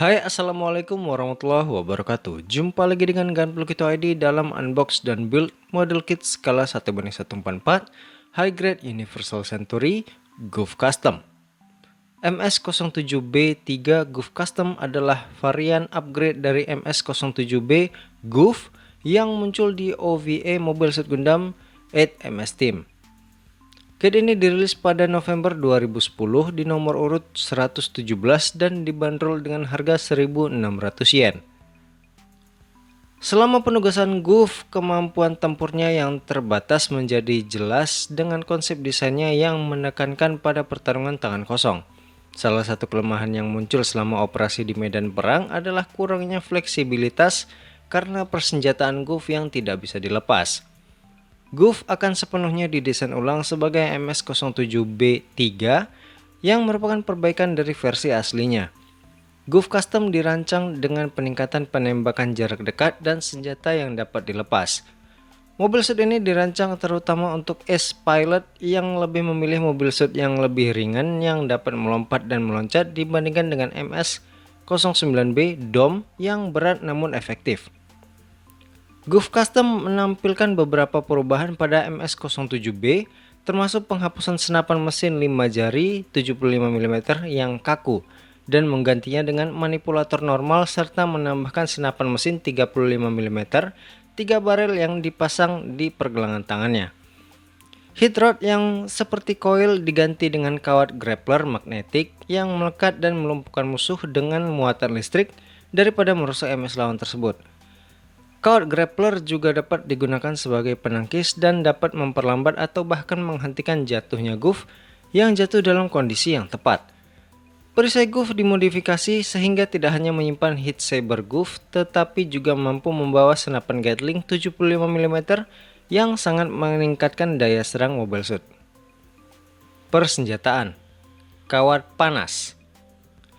Hai, assalamualaikum warahmatullahi wabarakatuh. Jumpa lagi dengan Gunpla Kito ID dalam unbox dan build model kit skala 1:144 High Grade Universal Century GUV Custom. MS07B3 GUV Custom adalah varian upgrade dari MS07B GUV yang muncul di OVA Mobile Suit Gundam 8 MS Team. Kit ini dirilis pada November 2010 di nomor urut 117 dan dibanderol dengan harga 1.600 yen. Selama penugasan GUV, kemampuan tempurnya yang terbatas menjadi jelas dengan konsep desainnya yang menekankan pada pertarungan tangan kosong. Salah satu kelemahan yang muncul selama operasi di medan perang adalah kurangnya fleksibilitas karena persenjataan GUV yang tidak bisa dilepas. GUV akan sepenuhnya didesain ulang sebagai MS07B3 yang merupakan perbaikan dari versi aslinya. GUV Custom dirancang dengan peningkatan penembakan jarak dekat dan senjata yang dapat dilepas. Mobil suit ini dirancang terutama untuk Ace Pilot yang lebih memilih mobil suit yang lebih ringan yang dapat melompat dan meloncat dibandingkan dengan MS09B Dome yang berat namun efektif. GUV Custom menampilkan beberapa perubahan pada MS07B, termasuk penghapusan senapan mesin 5 jari 75 mm yang kaku dan menggantinya dengan manipulator normal serta menambahkan senapan mesin 35 mm 3 barel yang dipasang di pergelangan tangannya. Hit rod yang seperti koil diganti dengan kawat grappler magnetik yang melekat dan melumpuhkan musuh dengan muatan listrik daripada merusak MS lawan tersebut. Kawat grappler juga dapat digunakan sebagai penangkis dan dapat memperlambat atau bahkan menghentikan jatuhnya GUV yang jatuh dalam kondisi yang tepat. Perisai GUV dimodifikasi sehingga tidak hanya menyimpan hit saber GUV tetapi juga mampu membawa senapan Gatling 75 mm yang sangat meningkatkan daya serang Mobile Suit. Persenjataan kawat panas.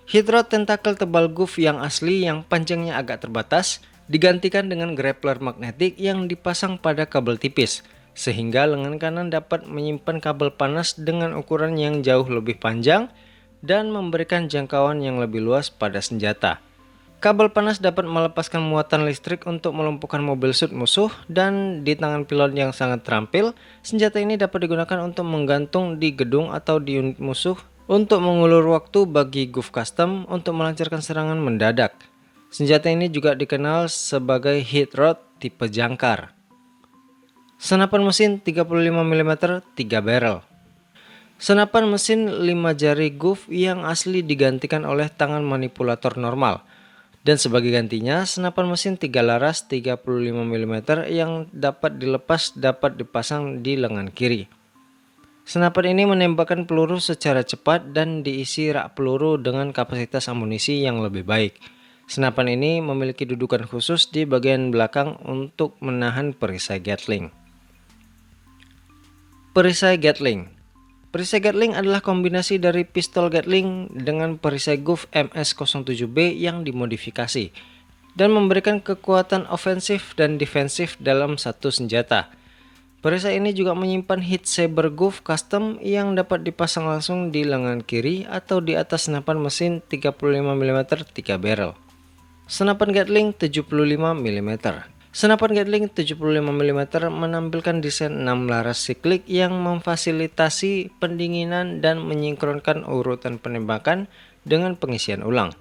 Hit rod tentakel tebal GUV yang asli yang panjangnya agak terbatas digantikan dengan grappler magnetik yang dipasang pada kabel tipis, sehingga lengan kanan dapat menyimpan kabel panas dengan ukuran yang jauh lebih panjang dan memberikan jangkauan yang lebih luas pada senjata. Kabel panas dapat melepaskan muatan listrik untuk melumpuhkan mobil suit musuh, dan di tangan pilot yang sangat terampil, senjata ini dapat digunakan untuk menggantung di gedung atau di unit musuh untuk mengulur waktu bagi GUV Custom untuk melancarkan serangan mendadak. Senjata ini juga dikenal sebagai hit rod tipe jangkar. Senapan mesin 35 mm 3 barrel. Senapan mesin 5 jari GUV yang asli digantikan oleh tangan manipulator normal. Dan sebagai gantinya, senapan mesin 3 laras 35 mm yang dapat dilepas dapat dipasang di lengan kiri. Senapan ini menembakkan peluru secara cepat dan diisi rak peluru dengan kapasitas amunisi yang lebih baik. Senapan ini memiliki dudukan khusus di bagian belakang untuk menahan perisai Gatling. Perisai Gatling. Perisai Gatling adalah kombinasi dari pistol Gatling dengan perisai GUV MS07B yang dimodifikasi dan memberikan kekuatan ofensif dan defensif dalam satu senjata. Perisai ini juga menyimpan hit saber GUV Custom yang dapat dipasang langsung di lengan kiri atau di atas senapan mesin 35 mm 3 barrel. Senapan Gatling 75 mm. Senapan Gatling 75 mm menampilkan desain 6 laras siklik yang memfasilitasi pendinginan dan menyinkronkan urutan penembakan dengan pengisian ulang.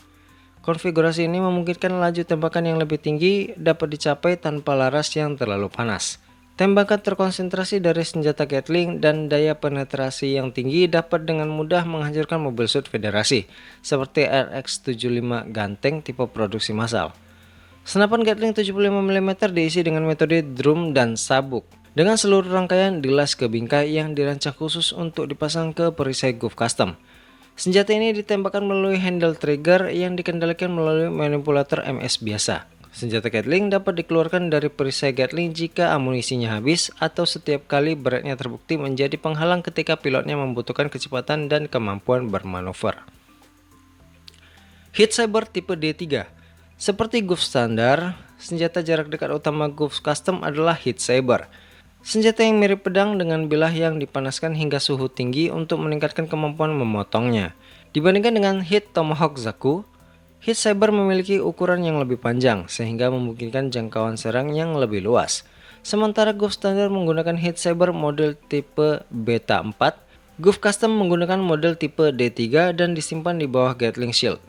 Konfigurasi ini memungkinkan laju tembakan yang lebih tinggi dapat dicapai tanpa laras yang terlalu panas. Tembakan terkonsentrasi dari senjata Gatling dan daya penetrasi yang tinggi dapat dengan mudah menghancurkan mobil suit Federasi, seperti RX-75 Ganteng tipe produksi massal. Senapan Gatling 75 mm diisi dengan metode drum dan sabuk, dengan seluruh rangkaian dilas ke bingkai yang dirancang khusus untuk dipasang ke perisai GUV Custom. Senjata ini ditembakkan melalui handle trigger yang dikendalikan melalui manipulator MS biasa. Senjata Gatling dapat dikeluarkan dari perisai Gatling jika amunisinya habis atau setiap kali beratnya terbukti menjadi penghalang ketika pilotnya membutuhkan kecepatan dan kemampuan bermanuver. Hit saber tipe D3. Seperti GUV standar, senjata jarak dekat utama GUV Custom adalah hit saber. Senjata yang mirip pedang dengan bilah yang dipanaskan hingga suhu tinggi untuk meningkatkan kemampuan memotongnya. Dibandingkan dengan hit Tomahawk Zaku, Hit Saber memiliki ukuran yang lebih panjang sehingga memungkinkan jangkauan serang yang lebih luas. Sementara Goof standar menggunakan Hit Saber model tipe Beta 4, Goof Custom menggunakan model tipe D3 dan disimpan di bawah Gatling Shield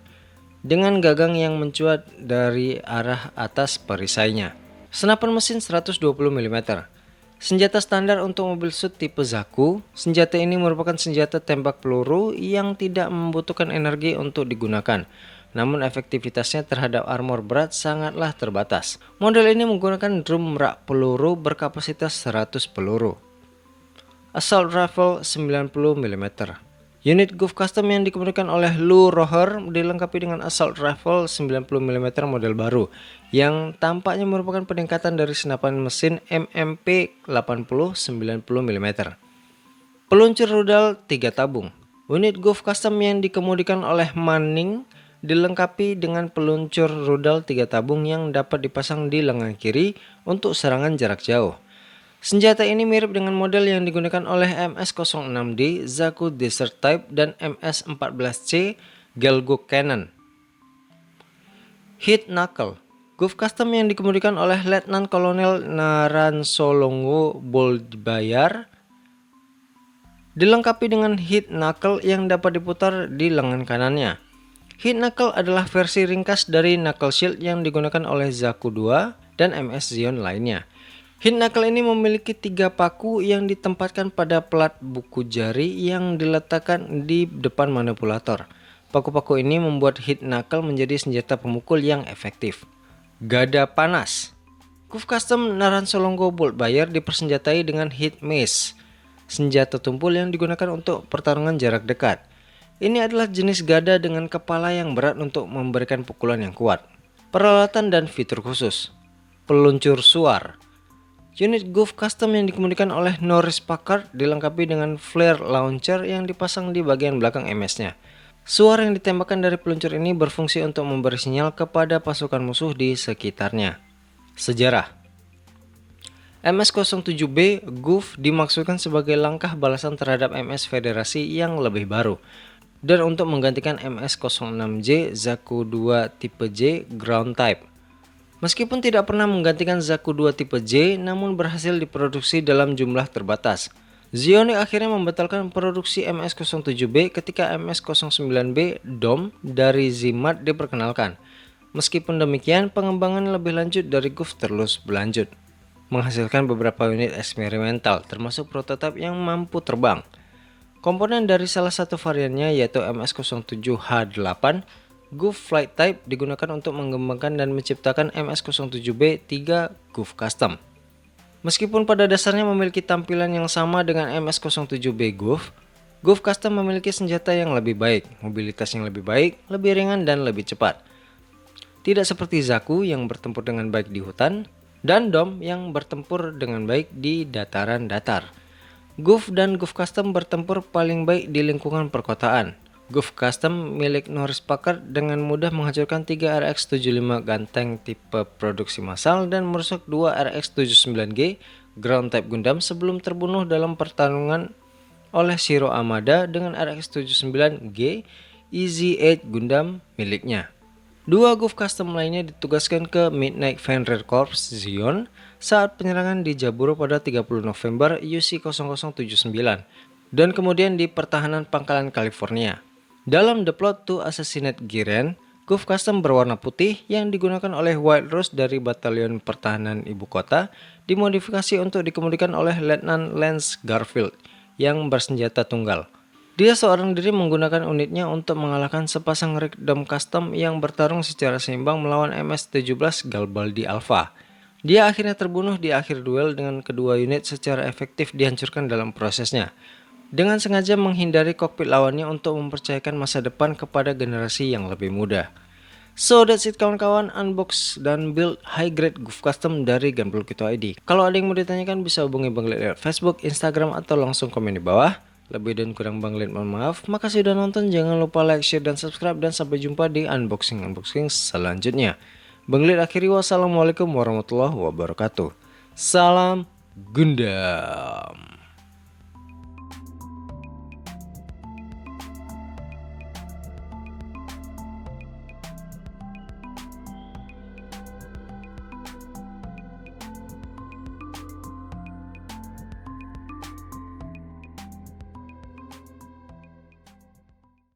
dengan gagang yang mencuat dari arah atas perisainya. Senapan mesin 120 mm. Senjata standar untuk mobil suit tipe Zaku. Senjata ini merupakan senjata tembak peluru yang tidak membutuhkan energi untuk digunakan. Namun efektivitasnya terhadap armor berat sangatlah terbatas. Model ini menggunakan drum rak peluru berkapasitas 100 peluru. Assault Rifle 90 mm. Unit Goof Custom yang dikemudikan oleh Lou Roher dilengkapi dengan Assault Rifle 90 mm model baru yang tampaknya merupakan peningkatan dari senapan mesin MMP 80 90 mm. Peluncur rudal 3 tabung. Unit Goof Custom yang dikemudikan oleh Manning dilengkapi dengan peluncur rudal 3 tabung yang dapat dipasang di lengan kiri untuk serangan jarak jauh. Senjata ini mirip dengan model yang digunakan oleh MS-06D Zaku Desert Type dan MS-14C Gelgo Cannon. Hit Knuckle. Goof Custom yang dikemudikan oleh Letnan Kolonel Naransolongo Bolbayar dilengkapi dengan Hit Knuckle yang dapat diputar di lengan kanannya. Hit Knuckle adalah versi ringkas dari Knuckle Shield yang digunakan oleh Zaku 2 dan MS Zion lainnya. Hit Knuckle ini memiliki 3 paku yang ditempatkan pada plat buku jari yang diletakkan di depan manipulator. Paku-paku ini membuat Hit Knuckle menjadi senjata pemukul yang efektif. Gada panas. Goof Custom Naransolongo Boltbayer dipersenjatai dengan Hit Mace, senjata tumpul yang digunakan untuk pertarungan jarak dekat. Ini adalah jenis gada dengan kepala yang berat untuk memberikan pukulan yang kuat. Peralatan dan fitur khusus. Peluncur suar. Unit Goof Custom yang dikemudikan oleh Norris Packard dilengkapi dengan flare launcher yang dipasang di bagian belakang MS-nya. Suar yang ditembakkan dari peluncur ini berfungsi untuk memberi sinyal kepada pasukan musuh di sekitarnya. Sejarah. MS-07B Goof dimaksudkan sebagai langkah balasan terhadap MS Federasi yang lebih baru dan untuk menggantikan MS-06J Zaku 2 tipe J Ground Type. Meskipun tidak pernah menggantikan Zaku 2 tipe J, namun berhasil diproduksi dalam jumlah terbatas. Zionic akhirnya membatalkan produksi MS-07B ketika MS-09B DOM dari Zimat diperkenalkan. Meskipun demikian, pengembangan lebih lanjut dari Goof terus berlanjut, menghasilkan beberapa unit eksperimental, termasuk prototipe yang mampu terbang. Komponen dari salah satu variannya yaitu MS-07H8 Goof Flight Type digunakan untuk mengembangkan dan menciptakan MS-07B 3 Goof Custom. Meskipun pada dasarnya memiliki tampilan yang sama dengan MS-07B Goof, Goof Custom memiliki senjata yang lebih baik, mobilitas yang lebih baik, lebih ringan dan lebih cepat. Tidak seperti Zaku yang bertempur dengan baik di hutan, dan DOM yang bertempur dengan baik di dataran datar. Goof dan Goof Custom bertempur paling baik di lingkungan perkotaan. Goof Custom milik Norris Packard dengan mudah menghancurkan 3 RX-75 Ganteng tipe produksi massal dan merusak 2 RX-79G Ground Type Gundam sebelum terbunuh dalam pertarungan oleh Shiro Amada dengan RX-79G EZ-8 Gundam miliknya. 2 Goof Custom lainnya ditugaskan ke Midnight Fenrir Corps Zion saat penyerangan di Jaburo pada 30 November UC-0079 dan kemudian di pertahanan pangkalan California. Dalam The Plot to Assassinate Giren, Goof Custom berwarna putih yang digunakan oleh White Rose dari Batalion Pertahanan Ibu Kota dimodifikasi untuk dikemudikan oleh Letnan Lance Garfield yang bersenjata tunggal. Dia seorang diri menggunakan unitnya untuk mengalahkan sepasang Rig Dome Custom yang bertarung secara seimbang melawan MS-17 Garibaldi Alpha. Dia akhirnya terbunuh di akhir duel dengan kedua unit secara efektif dihancurkan dalam prosesnya, dengan sengaja menghindari kokpit lawannya untuk mempercayakan masa depan kepada generasi yang lebih muda. So that's it kawan-kawan, unbox dan build high grade Goof Custom dari Gunpowder Kito ID. Kalau ada yang mau ditanyakan bisa hubungi Bang Lid lewat Facebook, Instagram atau langsung komen di bawah. Lebih dan kurang Bang Lid mohon maaf. Makasih udah nonton, jangan lupa like, share dan subscribe dan sampai jumpa di unboxing selanjutnya. Bang Lid akhiri, wassalamualaikum warahmatullahi wabarakatuh. Salam Gundam.